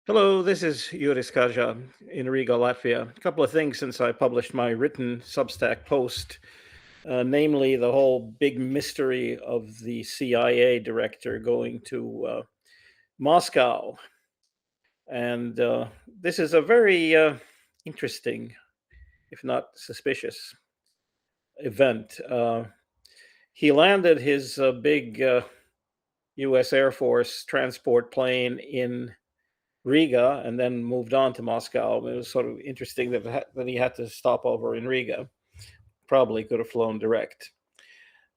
Hello, this is Juris Kaža in Riga, Latvia. A couple of things since I published my written Substack post, namely the whole big mystery of the CIA director going to Moscow. And this is a very interesting, if not suspicious, event. He landed his big US Air Force transport plane in Riga and then moved on to Moscow. It was sort of interesting that he had to stop over in Riga. Probably could have flown direct.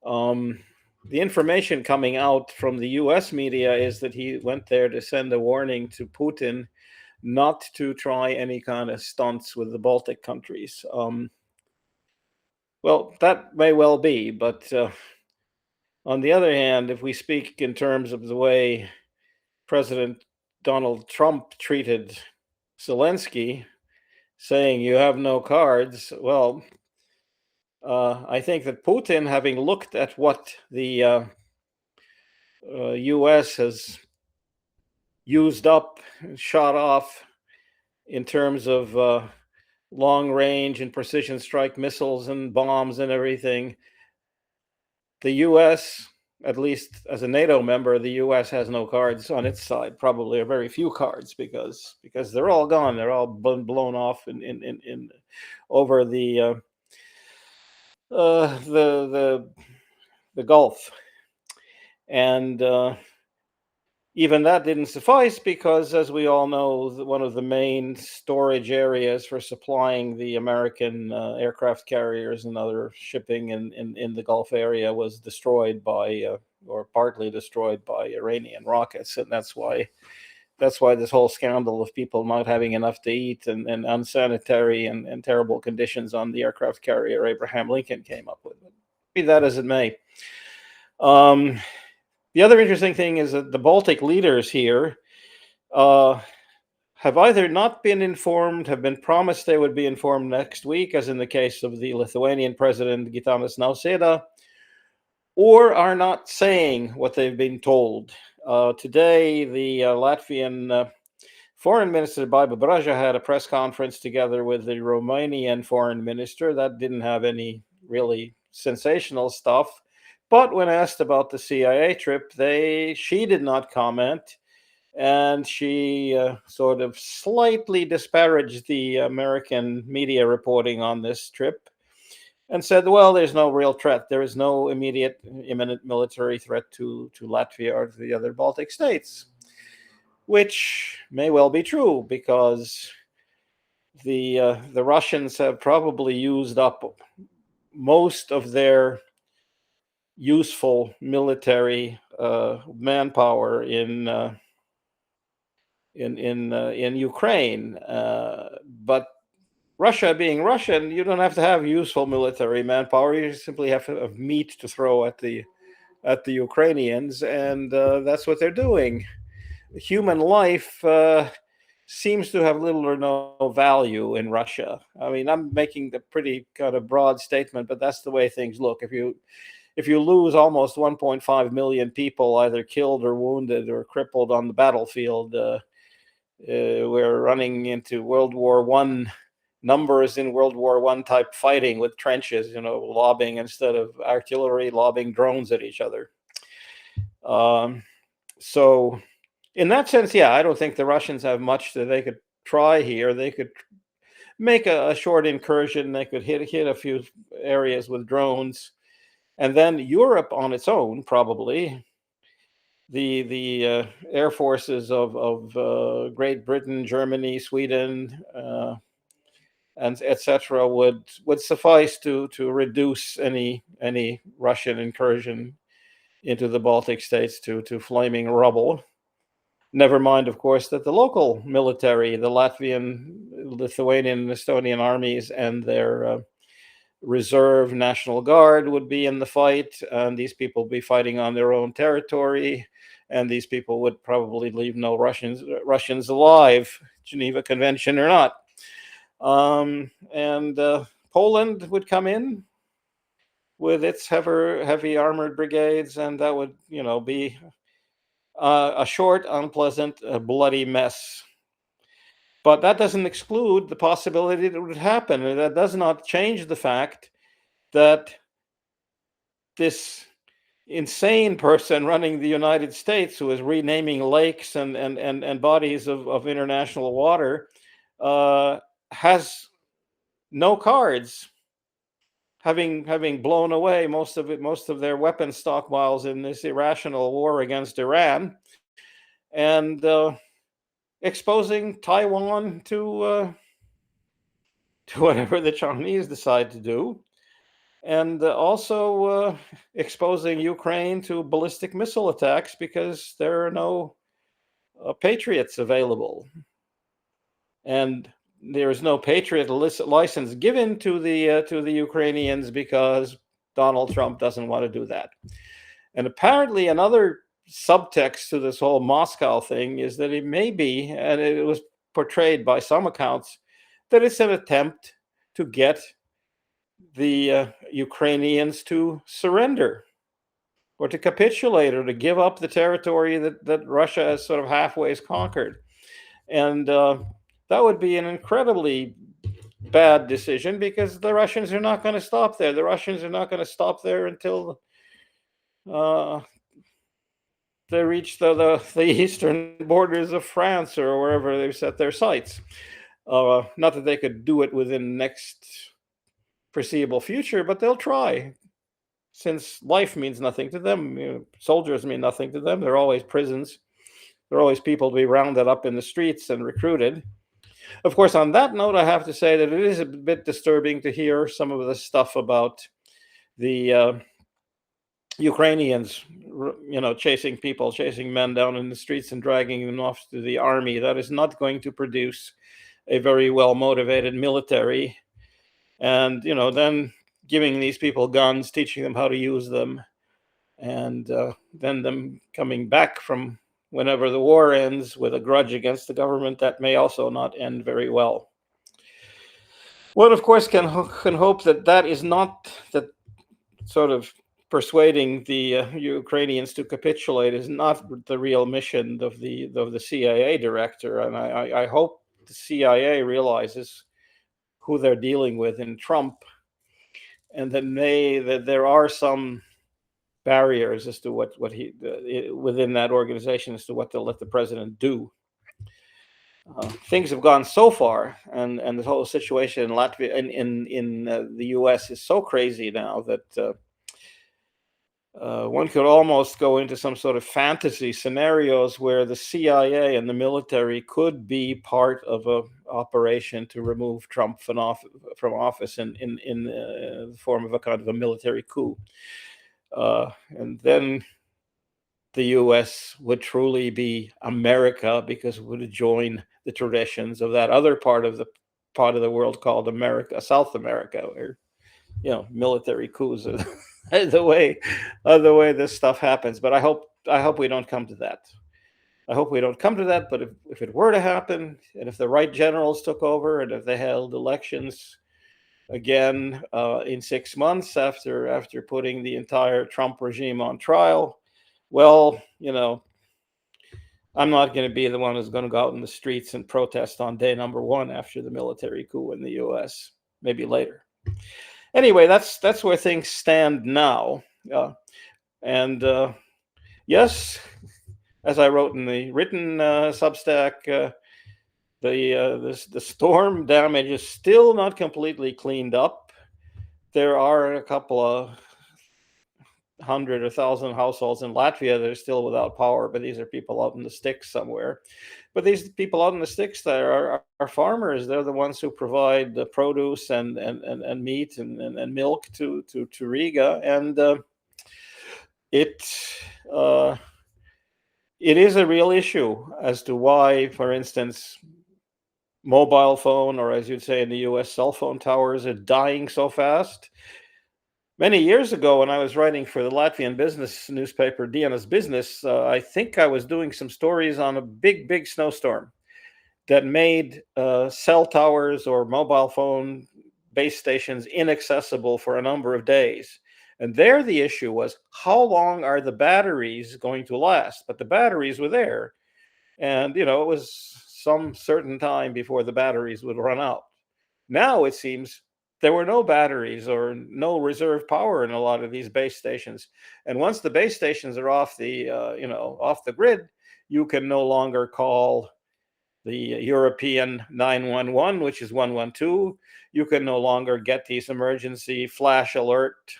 Um, the information coming out from the US media is that he went there to send a warning to Putin not to try any kind of stunts with the Baltic countries. Well, that may well be, but on the other hand, if we speak in terms of the way President Donald Trump treated Zelensky, saying you have no cards. Well, I think that Putin, having looked at what the US has used up, shot off in terms of long range and precision strike missiles and bombs and everything, the US, at least as a NATO member, the US has no cards on its side, probably, or very few cards, because they're all gone. They're all blown off in over the Gulf, and even that didn't suffice because, as we all know, one of the main storage areas for supplying the American aircraft carriers and other shipping in the Gulf area was destroyed by, or partly destroyed by, Iranian rockets, and that's why this whole scandal of people not having enough to eat and unsanitary and terrible conditions on the aircraft carrier Abraham Lincoln came up with. Be that as it may. The other interesting thing is that the Baltic leaders here have either not been informed, have been promised they would be informed next week, as in the case of the Lithuanian president Gitanas Nausėda, or are not saying what they've been told. Today, the Latvian foreign minister Baiba Braja had a press conference together with the Romanian foreign minister. That didn't have any really sensational stuff. But when asked about the CIA trip, she did not comment, and she sort of slightly disparaged the American media reporting on this trip and said, well, there's no real threat. There is no immediate, imminent military threat to Latvia or to the other Baltic states, which may well be true because the Russians have probably used up most of their useful military manpower in Ukraine, but Russia being Russian, you don't have to have useful military manpower. You simply have to have meat to throw at the Ukrainians, and that's what they're doing. Human life seems to have little or no value in Russia. I mean, I'm making a pretty kind of broad statement, but that's the way things look. If you lose almost 1.5 million people, either killed or wounded or crippled on the battlefield, we're running into World War One numbers in World War One type fighting with trenches, lobbing instead of artillery, lobbing drones at each other. So in that sense, yeah, I don't think the Russians have much that they could try here. They could make a short incursion. They could hit a few areas with drones. And then Europe on its own, probably, the air forces of Great Britain, Germany, Sweden, and etc. would suffice to reduce any Russian incursion into the Baltic states to flaming rubble. Never mind, of course, that the local military, the Latvian, Lithuanian, and Estonian armies and their reserve National Guard would be in the fight, and these people would be fighting on their own territory, and these people would probably leave no Russians alive, Geneva Convention or not. And Poland would come in with its heavy armored brigades, and that would, be a short, unpleasant, bloody mess. But that doesn't exclude the possibility that it would happen. And that does not change the fact that this insane person running the United States, who is renaming lakes and bodies of international water, has no cards, having blown away most of their weapon stockpiles in this irrational war against Iran, and exposing Taiwan to whatever the Chinese decide to do, and also exposing Ukraine to ballistic missile attacks because there are no Patriots available, and there is no Patriot license given to the Ukrainians because Donald Trump doesn't want to do that. And apparently, another subtext to this whole Moscow thing is that it may be, and it was portrayed by some accounts, that it's an attempt to get the Ukrainians to surrender or to capitulate or to give up the territory that Russia has sort of halfway conquered. And that would be an incredibly bad decision because the Russians are not going to stop there. The Russians are not going to stop there until they reach the eastern borders of France or wherever they've set their sights. Not that they could do it within the next foreseeable future, but they'll try. Since life means nothing to them, soldiers mean nothing to them. There are always prisons. There are always people to be rounded up in the streets and recruited. Of course, on that note, I have to say that it is a bit disturbing to hear some of the stuff about the Ukrainians, chasing men down in the streets and dragging them off to the army. That is not going to produce a very well-motivated military. And, then giving these people guns, teaching them how to use them, and then them coming back from whenever the war ends with a grudge against the government, that may also not end very well. One, of course, can hope that is not that sort of persuading the Ukrainians to capitulate is not the real mission of the CIA director. And I hope the CIA realizes who they're dealing with in Trump, and that there are some barriers as to what he within that organization as to what they'll let the president do. Things have gone so far, and the whole situation in Latvia in the U.S. is so crazy now that one could almost go into some sort of fantasy scenarios where the CIA and the military could be part of an operation to remove Trump from office in the form of a kind of a military coup. And then the U.S. would truly be America because it would join the traditions of that other part of the world called America, South America, where military coups are the way this stuff happens. But I hope we don't come to that. I hope we don't come to that. But if it were to happen, and if the right generals took over, and if they held elections again in 6 months after putting the entire Trump regime on trial, well, I'm not going to be the one who's going to go out in the streets and protest on day number 1 after the military coup in the U.S. Maybe later. Anyway, that's where things stand now. And yes, as I wrote in the written Substack, the storm damage is still not completely cleaned up. There are a couple of 100 or 1,000 households in Latvia that are still without power, but these are people out in the sticks somewhere. But these people out in the sticks there are farmers. They're the ones who provide the produce and meat and milk to Riga, and it is a real issue as to why, for instance, mobile phone, or as you'd say in the US, cell phone towers are dying so fast. Many years ago, when I was writing for the Latvian business newspaper, Dienas Business, I think I was doing some stories on a big snowstorm that made cell towers or mobile phone base stations inaccessible for a number of days. And there the issue was, how long are the batteries going to last? But the batteries were there. And, it was some certain time before the batteries would run out. Now it seems there were no batteries or no reserve power in a lot of these base stations. And once the base stations are off the off the grid, you can no longer call the European 911, which is 112. You can no longer get these emergency flash alert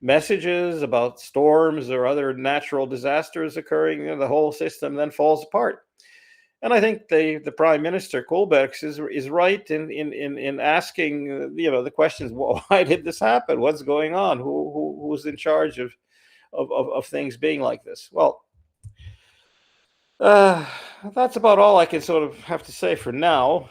messages about storms or other natural disasters occurring. The whole system then falls apart. And I think the Prime Minister Kohlbergs is right in asking the questions. Why did this happen? What's going on? Who's in charge of things being like this? Well, that's about all I can sort of have to say for now.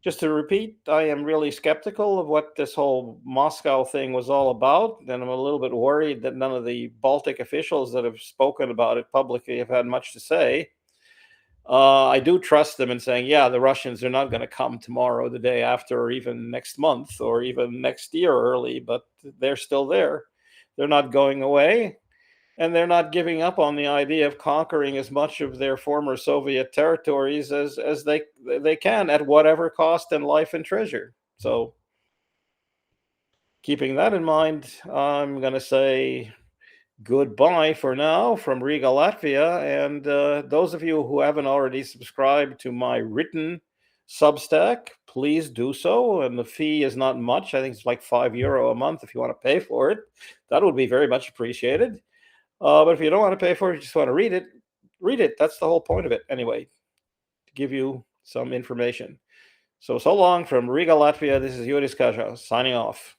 Just to repeat, I am really skeptical of what this whole Moscow thing was all about, and I'm a little bit worried that none of the Baltic officials that have spoken about it publicly have had much to say. I do trust them in saying, yeah, the Russians are not going to come tomorrow, the day after, or even next month, or even next year early, but they're still there. They're not going away, and they're not giving up on the idea of conquering as much of their former Soviet territories as they can at whatever cost in life and treasure. So keeping that in mind, I'm going to say goodbye for now from Riga, Latvia. And those of you who haven't already subscribed to my written Substack, please do so. And the fee is not much. I think it's like €5 a month if you want to pay for it. That would be very much appreciated. But if you don't want to pay for it, you just want to read it. That's the whole point of it anyway, to give you some information. So long from Riga, Latvia. This is Juris Kaža signing off.